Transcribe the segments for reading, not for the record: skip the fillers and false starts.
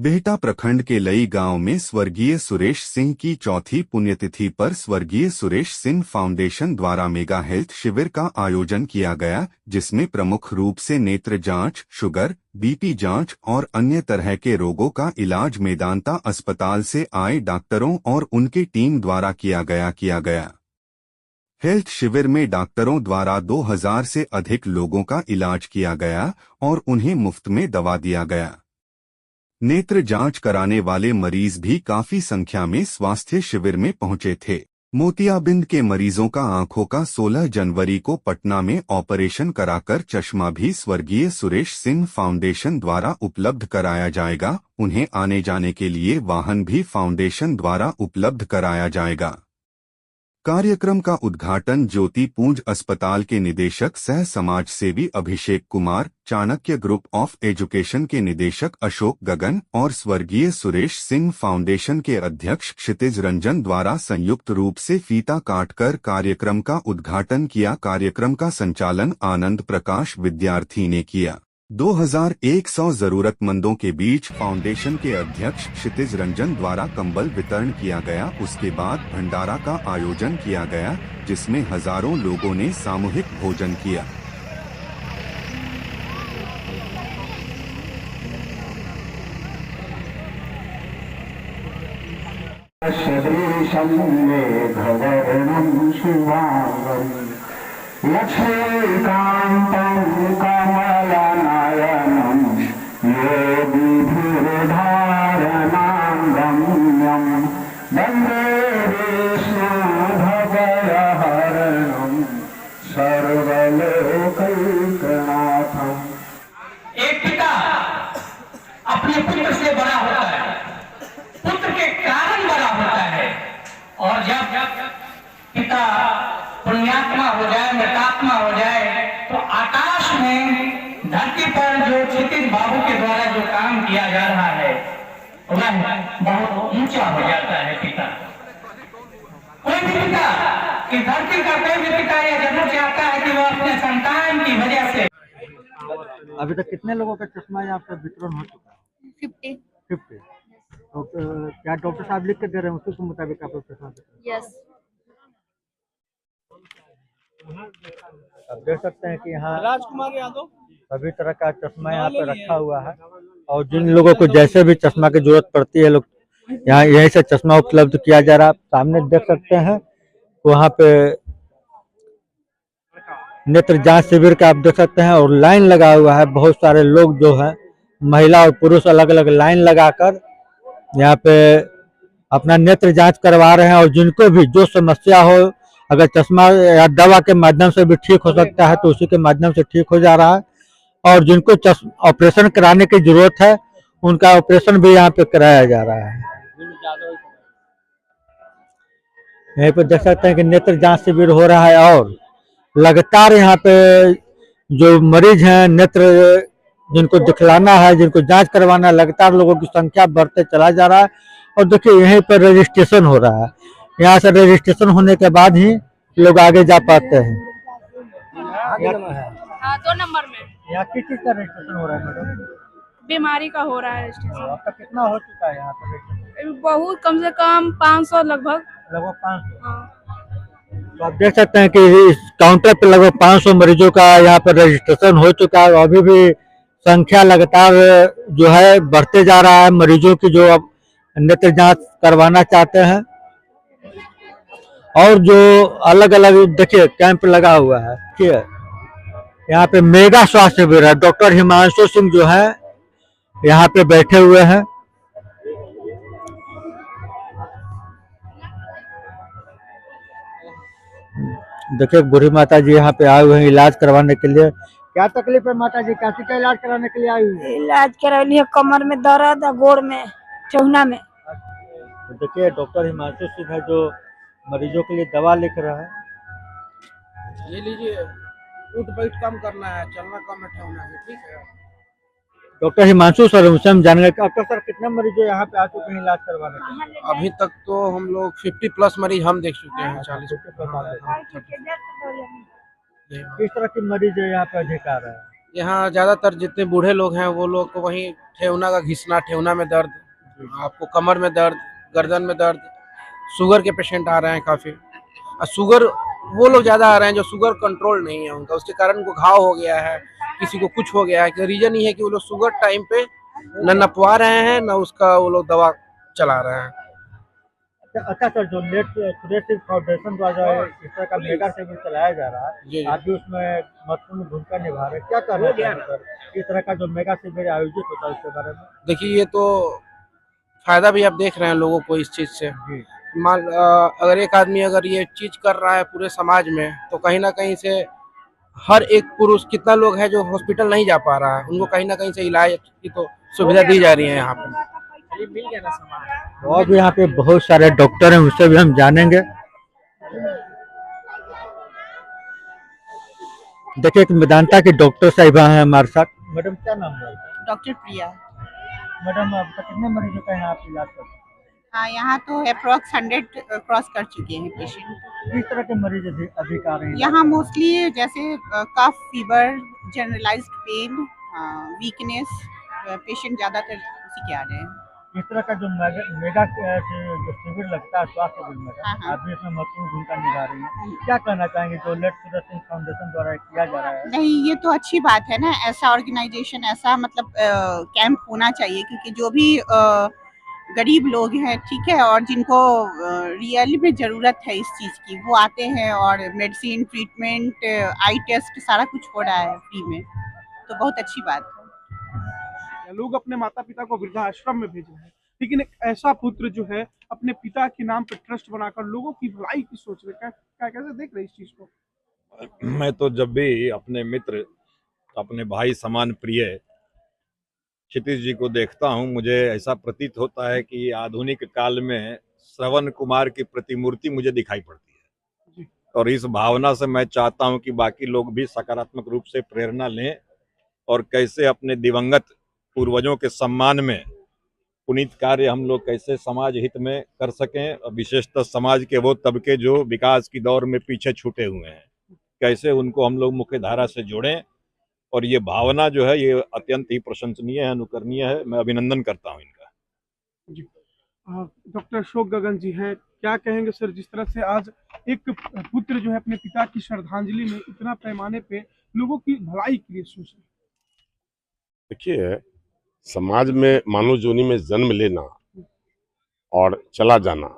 बेहटा प्रखंड के लई गांव में स्वर्गीय सुरेश सिंह की चौथी पुण्यतिथि पर स्वर्गीय सुरेश सिंह फाउंडेशन द्वारा मेगा हेल्थ शिविर का आयोजन किया गया, जिसमें प्रमुख रूप से नेत्र जांच, शुगर, बीपी जांच और अन्य तरह के रोगों का इलाज मेदांता अस्पताल से आए डॉक्टरों और उनकी टीम द्वारा किया गया। हेल्थ शिविर में डॉक्टरों द्वारा 2000 से अधिक लोगों का इलाज किया गया और उन्हें मुफ्त में दवा दिया गया। नेत्र जांच कराने वाले मरीज भी काफी संख्या में स्वास्थ्य शिविर में पहुंचे थे। मोतियाबिंद के मरीजों का आंखों का 16 जनवरी को पटना में ऑपरेशन कराकर चश्मा भी स्वर्गीय सुरेश सिंह फाउंडेशन द्वारा उपलब्ध कराया जाएगा। उन्हें आने जाने के लिए वाहन भी फाउंडेशन द्वारा उपलब्ध कराया जाएगा। कार्यक्रम का उद्घाटन ज्योति पूंज अस्पताल के निदेशक सह समाज सेवी Abhishek Kumar, Chanakya group of education के निदेशक अशोक गगन और स्वर्गीय सुरेश सिंह फाउंडेशन के अध्यक्ष क्षितिज रंजन द्वारा संयुक्त रूप से फीता काटकर कार्यक्रम का उद्घाटन किया। कार्यक्रम का संचालन आनंद प्रकाश विद्यार्थी ने किया। 2100 जरूरतमंदों के बीच फाउंडेशन के अध्यक्ष क्षितिज रंजन द्वारा कंबल वितरण किया गया। उसके बाद भंडारा का आयोजन किया गया, जिसमें हजारों लोगों ने सामूहिक भोजन किया। लक्ष्मीकान्तं कमलनयनं योगिभिर्धारणां गम्यं वन्दे विष्णुभवहरणं सर्वलोकैकनाथम्। एक पिता अपने पुत्र से बड़ा होता है, पुत्र के कारण बड़ा होता है, और जब पिता पुण्यात्मा हो जाए, मृतात्मा हो जाए, तो आकाश में धरती पर जो क्षितिज बाबू के द्वारा जो काम किया जा रहा है वह बहुत ऊंचा हो जाता है। पिता, कोई भी पिता कि धरती का कोई भी पिता यह जरूर चाहता है कि वह अपने संतान की वजह से। अभी तक कितने लोगों का चश्मा यहाँ पे वितरण हो चुका है? 50। तो क्या डॉक्टर साहब लिख के दे रहे हैं उसी के मुताबिक आप लोग चश्मा? यस। आप देख सकते हैं कि यहाँ राजकुमार यादव सभी तरह का चश्मा यहाँ पे रखा हुआ है, और जिन लोगों को जैसे भी चश्मा की जरूरत पड़ती है लोग यहाँ यहीं से चश्मा उपलब्ध किया जा रहा है। सामने देख सकते हैं वहाँ पे नेत्र जांच शिविर का आप देख सकते हैं, और लाइन लगा हुआ है। बहुत सारे लोग जो है महिला और पुरुष अलग अलग लाइन लगाकर यहाँ पे अपना नेत्र जांच करवा रहे हैं, और जिनको भी जो समस्या हो, अगर चश्मा या दवा के माध्यम से भी ठीक हो सकता है तो उसी के माध्यम से ठीक हो जा रहा है, और जिनको ऑपरेशन कराने की जरूरत है उनका ऑपरेशन भी यहाँ पे कराया जा रहा है। यहीं पे देख सकते हैं कि नेत्र जांच शिविर हो रहा है, और लगातार यहाँ पे जो मरीज हैं, नेत्र जिनको दिखलाना है, जिनको जांच करवाना है, लगातार लोगों की संख्या बढ़ते चला जा रहा है। और देखिए यहीं पर रजिस्ट्रेशन हो रहा है, यहाँ से रजिस्ट्रेशन होने के बाद ही लोग आगे जा पाते हैं। हाँ, 2 नंबर में। यहाँ किस चीज का रजिस्ट्रेशन हो रहा है मैडम? बीमारी का हो रहा है रजिस्ट्रेशन। आपका कितना हो चुका है यहाँ पर? बहुत, कम से कम 500 लगभग 500। हाँ। तो आप देख सकते हैं कि इस काउंटर पे लगभग 500 मरीजों का यहाँ पर रजिस्ट्रेशन हो चुका है। अभी भी संख्या लगातार जो है बढ़ते जा रहा है मरीजों की जो अब नेत्र जांच करवाना चाहते हैं, और जो अलग अलग देखिए कैंप लगा हुआ है। ठीक है, यहाँ पे मेगा स्वास्थ्य शिविर है। डॉक्टर हिमांशु सिंह जो है यहाँ पे बैठे हुए हैं। देखिए बूढ़ी माता जी यहाँ पे आए हुए हैं इलाज करवाने के लिए। क्या तकलीफ है माता जी? कैसे का इलाज कराने के लिए आई हुई है? इलाज करा लिया, कमर में दर्द है, गोड़ में, चौना में। तो देखिए डॉक्टर हिमांशु सिंह है जो मरीजों के लिए दवा लिख रहा है। ये लीजिए, उठ बैठ कम करना है, चलना कम है, ठहरना है, ठीक है। डॉक्टर हिमांशु सर हमसे हम जानेंगे डॉक्टर सर कितने मरीज यहाँ पे आ चुके हैं इलाज करवाने के लिए? अभी तक तो हम लोग 50+ मरीज हम देख चुके हैं। 40 किस तरह की मरीज यहाँ पे अधिक आ रहा है? यहाँ ज्यादातर जितने बूढ़े लोग हैं वो लोग को वहीं ठेहुना का घिसना, ठेहुना में दर्द, आपको कमर में दर्द, गर्दन में दर्द, शुगर के पेशेंट आ रहे हैं काफी। और शुगर वो लोग ज्यादा आ रहे हैं जो शुगर कंट्रोल नहीं है उनका, उसके कारण उनको घाव हो गया है, किसी को कुछ हो गया है। कि रीजन ये है कि वो लोग शुगर टाइम पे न नपवा रहे हैं, न उसका वो लोग दवा चला रहे हैं। अच्छा सर, जो नेट सुरेश सिंह फाउंडेशन द्वारा इस तरह का मेगा शिविर चलाया जा रहा जी, है, जी। आप भी उसमें महत्वपूर्ण भूमिका निभा रहे हैं, क्या कहना चाहेंगे सर? इस तरह का जो मेगा शिविर आयोजित होता है उसके बारे में। देखिए, ये तो फायदा भी आप देख रहे हैं लोगों को इस चीज से। जी अगर एक आदमी अगर ये चीज कर रहा है पूरे समाज में, तो कहीं ना कहीं से हर एक पुरुष, कितना लोग है जो हॉस्पिटल नहीं जा पा रहा है, उनको कहीं ना कहीं से इलाज की तो सुविधा दी जा रही है यहाँ पे। और भी यहाँ पे बहुत सारे डॉक्टर हैं, उससे भी हम जानेंगे। देखिए, एक मेदांता की डॉक्टर साहिबा हैं हमारे साथ। मैडम, क्या नाम है? डॉक्टर प्रिया। मैडम, अब तक कितने मरीजों का यहाँ आप इलाज करते हैं? हाँ, यहाँ तो अप्रॉक्स 100 क्रॉस कर चुके हैं पेशेंट। किस तरह के मरीज अधिक आ रहे हैं? यहाँ मोस्टली जैसे cough, fever, generalised pain, weakness, patient ज़्यादातर उसी के आ रहे हैं। इस तरह का जो मेगा जो शिविर लगता है स्वास्थ्य शिविर में, हाँ, हाँ। आप भी इसमें महत्वपूर्ण भूमिका निभा रही हैं, क्या कहना चाहेंगे जो लेट सुरेश सिंह फाउंडेशन द्वारा किया जा रहा है? नहीं, ये तो अच्छी बात है ना, ऐसा ऑर्गेनाइजेशन, ऐसा मतलब कैंप होना चाहिए, क्योंकि जो भी गरीब लोग हैं, ठीक है, और जिनको रियली में ज़रूरत है इस चीज़ की, वो आते हैं और मेडिसिन, ट्रीटमेंट, आई टेस्ट सारा कुछ हो रहा है फ्री में, तो बहुत अच्छी बात है। लोग अपने माता पिता को वृद्धाश्रम में भेज रहे हैं, लेकिन एक ऐसा पुत्र जो है अपने पिता के नाम पर ट्रस्ट बनाकर लोगों की भलाई की सोच रहे हैं, कैसे देख रहे हैं इस चीज को? मैं तो जब भी अपने मित्र, अपने भाई समान प्रिय क्षितिज जी को देखता हूं, मुझे ऐसा प्रतीत होता है कि आधुनिक काल में श्रवण कुमार की प्रतिमूर्ति मुझे दिखाई पड़ती है। और इस भावना से मैं चाहता हूं कि बाकी लोग भी सकारात्मक रूप से प्रेरणा लें और कैसे अपने दिवंगत पूर्वजों के सम्मान में पुनीत कार्य हम लोग कैसे समाज हित में कर सकें, और विशेषतः समाज के वो तबके जो विकास की दौर में पीछे छूटे हुए हैं, कैसे उनको हम लोग मुख्य धारा से जोड़ें। और ये भावना जो है ये अत्यंत ही प्रशंसनीय है, अनुकरणीय है। मैं अभिनंदन करता हूं इनका। जी, डॉक्टर अशोक गगन जी हैं, क्या कहेंगे सर, जिस तरह से आज एक पुत्र जो है अपने पिता की श्रद्धांजलि में इतना पैमाने पे लोगों की भलाई के लिए सोच रहे? देखिए, समाज में मानव जोनी में जन्म लेना और चला जाना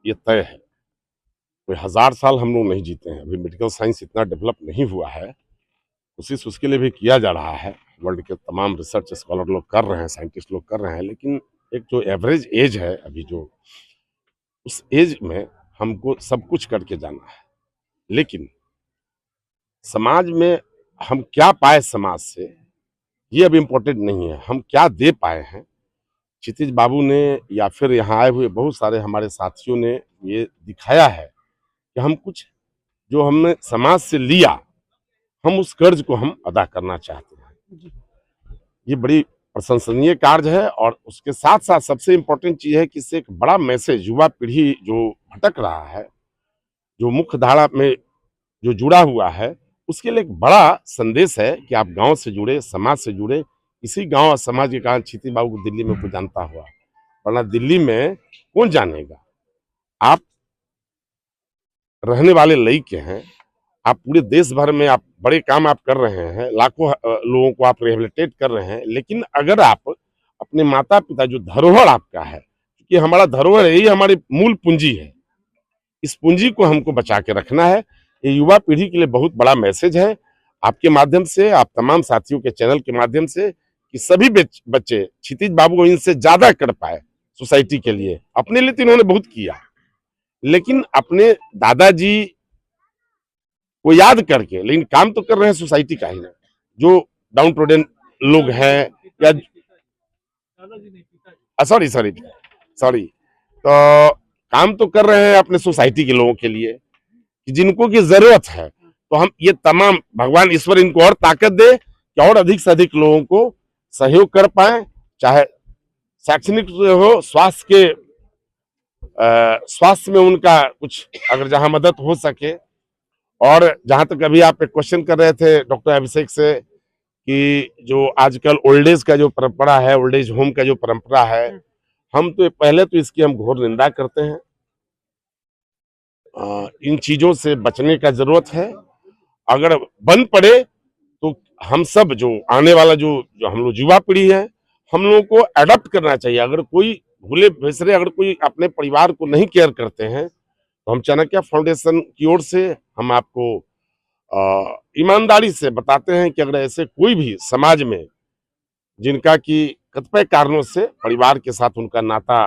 ये तय है। कोई 1000 साल हम लोग नहीं जीते हैं, अभी मेडिकल साइंस इतना डेवलप नहीं हुआ है। कोशिश उसके लिए भी किया जा रहा है, वर्ल्ड के तमाम रिसर्च स्कॉलर लोग कर रहे हैं, साइंटिस्ट लोग कर रहे हैं, लेकिन एक जो एवरेज एज है अभी, जो उस एज में हमको सब कुछ करके जाना है। लेकिन समाज में हम क्या पाए समाज से, ये अब इम्पोर्टेंट नहीं है, हम क्या दे पाए हैं। क्षितिज बाबू ने या फिर यहाँ आए हुए बहुत सारे हमारे साथियों ने ये दिखाया है कि हम कुछ जो हमने समाज से लिया, हम उस कर्ज को हम अदा करना चाहते हैं। ये बड़ी प्रशंसनीय कार्य है। और उसके साथ साथ सबसे इम्पोर्टेंट चीज है कि इससे एक बड़ा मैसेज, युवा पीढ़ी जो भटक रहा है, जो मुख्य धारा में जो जुड़ा हुआ है, उसके लिए एक बड़ा संदेश है कि आप गांव से जुड़े, समाज से जुड़े। इसी गांव और समाज के कारण क्षितिज बाबू को दिल्ली में कोई जानता हुआ, वरना दिल्ली में कौन जानेगा। आप रहने वाले लड़के हैं, आप पूरे देश भर में आप बड़े काम आप कर रहे हैं, लाखों लोगों को आप रिहेबिलिटेट कर रहे हैं, लेकिन अगर आप अपने माता पिता, जो धरोहर आपका है, क्योंकि हमारा धरोहर है, यही हमारी मूल पूंजी है, इस पूंजी को हमको बचा के रखना है। ये युवा पीढ़ी के लिए बहुत बड़ा मैसेज है आपके माध्यम से, आप तमाम साथियों के चैनल के माध्यम से, कि सभी बच्चे क्षितिज बाबू को इनसे ज्यादा कर पाए सोसाइटी के लिए। अपने लिए तो इन्होंने बहुत किया, लेकिन अपने दादाजी को याद करके, लेकिन काम तो कर रहे हैं सोसाइटी का ही ना, जो डाउन ट्रोडन लोग हैं, या सॉरी तो काम तो कर रहे हैं अपने सोसाइटी के लोगों के लिए, कि जिनको की जरूरत है। तो हम ये तमाम, भगवान ईश्वर इनको और ताकत दे कि और अधिक से अधिक लोगों को सहयोग कर पाए, चाहे शैक्षणिक हो, स्वास्थ्य में उनका कुछ अगर जहां मदद हो सके। और जहां तक अभी आप एक क्वेश्चन कर रहे थे डॉक्टर अभिषेक से कि जो आजकल ओल्ड एज का जो परंपरा है, ओल्ड एज होम का जो परंपरा है, हम तो पहले तो इसकी हम घोर निंदा करते हैं। इन चीजों से बचने का जरूरत है। अगर बंद पड़े तो हम सब जो आने वाला जो हम लोग युवा पीढ़ी है, हम लोगों को अडॉप्ट करना चाहिए। अगर कोई भूले बिसरे अगर कोई अपने परिवार को नहीं केयर करते हैं तो हम चाणक्य फाउंडेशन की ओर से हम आपको ईमानदारी से बताते हैं कि अगर ऐसे कोई भी समाज में जिनका कि कतिपय कारणों से परिवार के साथ उनका नाता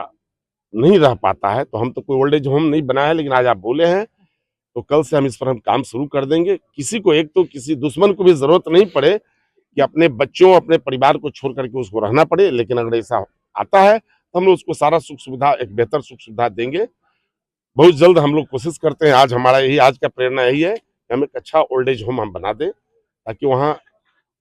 नहीं रह पाता है, तो हम तो कोई ओल्ड एज होम नहीं बनाया है, लेकिन आज आप बोले हैं तो कल से हम इस पर हम काम शुरू कर देंगे। किसी को एक तो किसी दुश्मन को भी जरूरत नहीं पड़े कि अपने बच्चों अपने परिवार को छोड़ करके उसको रहना पड़े, लेकिन अगर ऐसा आता है तो हम लोग उसको सारा सुख सुविधा, एक बेहतर सुख सुविधा देंगे। बहुत जल्द हम लोग कोशिश करते हैं। आज हमारा यही आज का प्रेरणा यही है कि हम एक अच्छा ओल्ड एज होम हम बना दें, ताकि वहाँ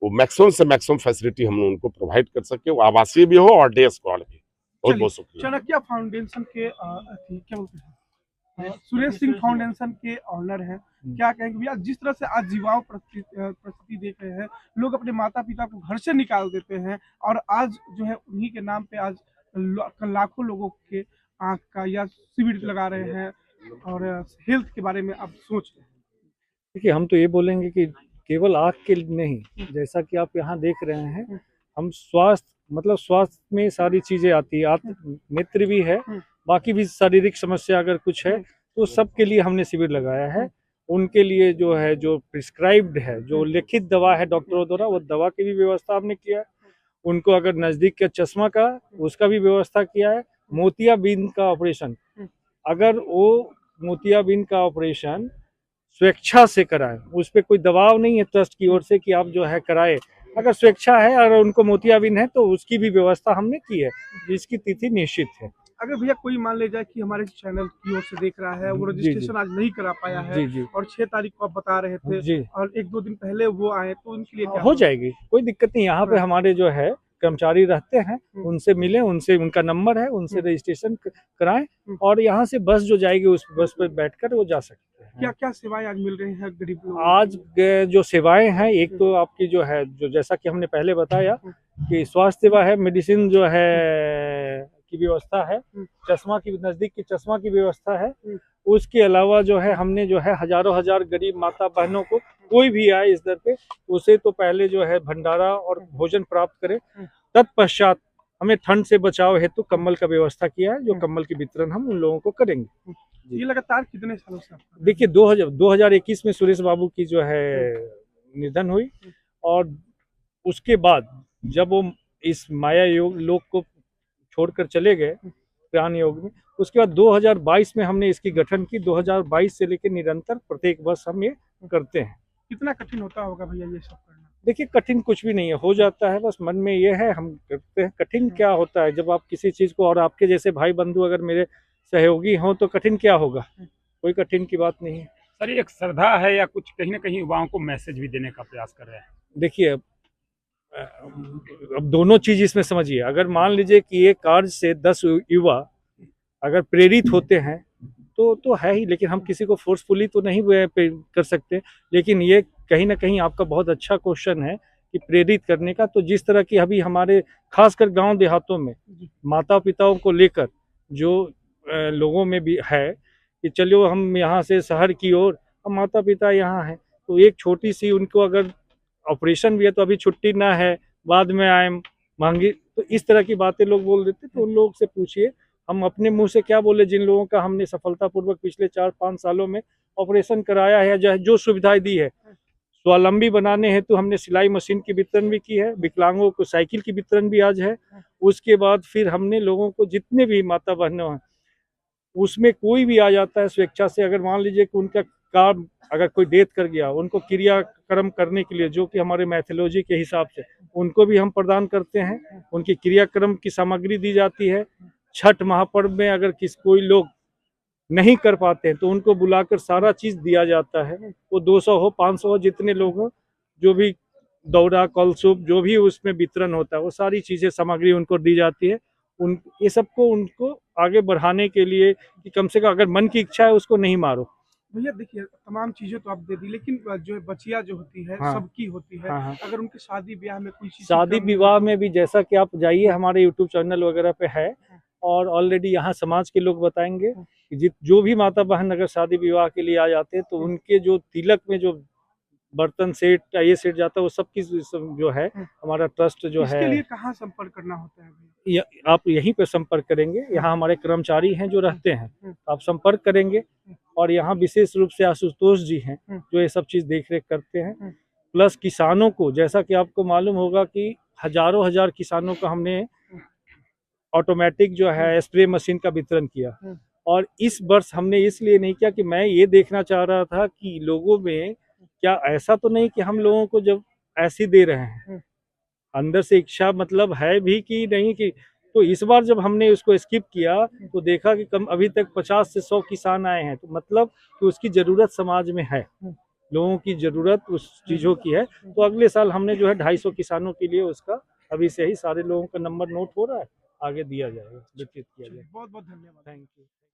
वो मैक्सिमम से मैक्सिमम फैसिलिटी हम उनको प्रोवाइड कर सके, वो आवासीय भी हो और डे स्कॉलर भी। बहुत बहुत शुक्रिया। चाणक्य फाउंडेशन के क्या बोलते हैं, सुरेश सिंह फाउंडेशन के ऑनर हैं, क्या कहेंगे भैया, जिस तरह से आज युवाओं परिस्थिति देख रहे हैं, लोग अपने माता पिता को घर से निकाल देते हैं और आज जो है उन्हीं के नाम पे आज लाखों लोगों के आंख का या शिविर लगा रहे हैं और हेल्थ के बारे में आप सोच रहे हैं। देखिए, हम तो ये बोलेंगे कि केवल आँख के नहीं, जैसा कि आप यहाँ देख रहे हैं, हम स्वास्थ्य में सारी चीजें आती है, नेत्र भी है, बाकी भी शारीरिक समस्या अगर कुछ है तो सबके लिए हमने शिविर लगाया है। उनके लिए जो है, जो प्रिस्क्राइब्ड है, जो लिखित दवा है डॉक्टरों द्वारा, वो दवा की भी व्यवस्था हमने किया है। उनको अगर नजदीक के चश्मा का, उसका भी व्यवस्था किया है। मोतियाबिंद का ऑपरेशन, अगर वो मोतियाबिंद का ऑपरेशन स्वेच्छा से कराएं, उस पर कोई दबाव नहीं है ट्रस्ट की ओर से कि आप जो है कराए। अगर स्वेच्छा है और उनको मोतियाबिंद है तो उसकी भी व्यवस्था हमने की है, जिसकी तिथि निश्चित है। अगर भैया कोई मान ले जाए कि हमारे चैनल की ओर से देख रहा है, वो रजिस्ट्रेशन आज नहीं करा पाया है और 6 तारीख को आप बता रहे थे और 1-2 दिन पहले वो आए, तो उनके लिए क्या हो जाएगी, कोई दिक्कत नहीं। यहाँ पे हमारे जो है कर्मचारी रहते हैं, उनसे मिले, उनसे उनका नंबर है, उनसे रजिस्ट्रेशन कराएं और यहाँ से बस जो जाएगी उस बस पर बैठकर वो जा सकते हैं। क्या क्या सेवाएं आज मिल रही हैं गरीब लोगों को? आज जो सेवाएं हैं, एक तो आपकी जो है, जो जैसा कि हमने पहले बताया कि स्वास्थ्य सेवा है, मेडिसिन जो है की व्यवस्था है, चश्मा की नजदीक की चश्मा की व्यवस्था है। उसके अलावा जो है हमने जो है हजार गरीब माता बहनों को, कोई भी आए इस दर पे, उसे तो पहले जो है भंडारा और भोजन प्राप्त करे। तत्पश्चात हमें ठंड से बचाव हेतु कम्बल का व्यवस्था किया है, जो कम्बल की वितरण हम उन लोगों को करेंगे। ये लगातार कितने सालों से? देखिए, 2021 में सुरेश बाबू की जो है निधन हुई और उसके बाद जब वो इस माया योग लोक को छोड़कर चले गए ज्ञान योग में, उसके बाद 2022 में हमने इसकी गठन की। 2022 से लेकर निरंतर प्रत्येक वर्ष हम ये करते हैं। कितना कठिन होता होगा भैया ये सब करना? देखिए, कठिन कुछ भी नहीं है, हो जाता है, बस मन में ये है हम करते हैं। कठिन क्या होता है, जब आप किसी चीज को, और आपके जैसे भाई बंधु अगर मेरे सहयोगी हों तो कठिन क्या होगा, कोई कठिन की बात नहीं है। सर, एक श्रद्धा है या कुछ कहीं ना कहीं युवाओं को मैसेज भी देने का प्रयास कर रहे हैं? देखिए, अब दोनों चीज इसमें समझिए। अगर मान लीजिए कि ये कार्य से 10 युवा अगर प्रेरित होते हैं तो है ही, लेकिन हम किसी को फोर्सफुली तो नहीं कर सकते। लेकिन ये कहीं ना कहीं आपका बहुत अच्छा क्वेश्चन है कि प्रेरित करने का। तो जिस तरह की अभी हमारे खासकर गांव देहातों में माता पिताओं को लेकर जो लोगों में भी है कि चलो हम यहाँ से शहर की ओर, हम माता पिता यहाँ हैं, तो एक छोटी सी उनको अगर ऑपरेशन भी है तो अभी छुट्टी ना है, बाद में आए मांगी, तो इस तरह की बातें लोग बोल देते। तो उन लोगों से पूछिए, हम अपने मुंह से क्या बोले, जिन लोगों का हमने सफलतापूर्वक पिछले 4-5 सालों में ऑपरेशन कराया है, जो सुविधाएं दी है। स्वावलंबी बनाने हेतु हमने सिलाई मशीन की वितरण भी की है, विकलांगों को साइकिल की वितरण भी आज है। उसके बाद फिर हमने लोगों को, जितने भी माता बहनों हैं, उसमें कोई भी आ जाता है स्वेच्छा से, अगर मान लीजिए कि उनका काम, अगर कोई डेथ कर गया, उनको क्रियाक्रम करने के लिए, जो कि हमारे मैथोलॉजी के हिसाब से, उनको भी हम प्रदान करते हैं। उनकी क्रियाक्रम की सामग्री दी जाती है। छठ महापर्व में अगर कोई लोग नहीं कर पाते हैं तो उनको बुलाकर सारा चीज दिया जाता है। वो 200 हो, 500 हो, जितने लोग हो, जो भी दौरा कलसूप जो भी उसमें वितरण होता है, वो सारी चीजें सामग्री उनको दी जाती है। ये सबको उनको आगे बढ़ाने के लिए कि कम से कम अगर मन की इच्छा है उसको नहीं मारो, भैया देखिए तमाम चीजें तो आप दे दी, लेकिन जो बचिया जो होती है हाँ। सबकी होती है। हाँ, हाँ। अगर उनके शादी ब्याह में कोई चीज की शादी कमी विवाह हो में भी जैसा कि आप जाइए हमारे यूट्यूब चैनल वगैरह पे है, और ऑलरेडी यहाँ समाज के लोग बताएंगे कि जो भी माता बहन अगर शादी विवाह के लिए आ जाते हैं तो उनके जो तिलक में जो बर्तन सेट ये सेट जाता है वो सब की जो है हमारा ट्रस्ट जो इसके है लिए कहाँ संपर्क करना होता है भैया? आप यहीं पर संपर्क करेंगे। यहाँ हमारे कर्मचारी हैं जो रहते हैं, आप संपर्क करेंगे। और यहाँ विशेष रूप से आशुतोष जी हैं जो ये सब चीज़ देख रेख करते हैं। प्लस किसानों को, जैसा कि आपको मालूम होगा कि हजारों हजार किसानों का हमने ऑटोमेटिक जो है स्प्रे मशीन का वितरण किया। और इस वर्ष हमने इसलिए नहीं किया कि मैं ये देखना चाह रहा था कि लोगों में क्या ऐसा तो नहीं कि हम लोगों को जब ऐसे दे रहे हैं, अंदर से इच्छा मतलब है भी कि नहीं कि, तो इस बार जब हमने उसको स्किप किया तो देखा कि कम अभी तक 50 से 100 किसान आए हैं, तो मतलब कि उसकी ज़रूरत समाज में है, लोगों की ज़रूरत उस चीज़ों की है। तो अगले साल हमने जो है 250 किसानों के लिए उसका अभी से ही सारे लोगों का नंबर नोट हो रहा है, आगे दिया जाएगा, वितरित किया जाएगा। बहुत बहुत धन्यवाद। Thank you.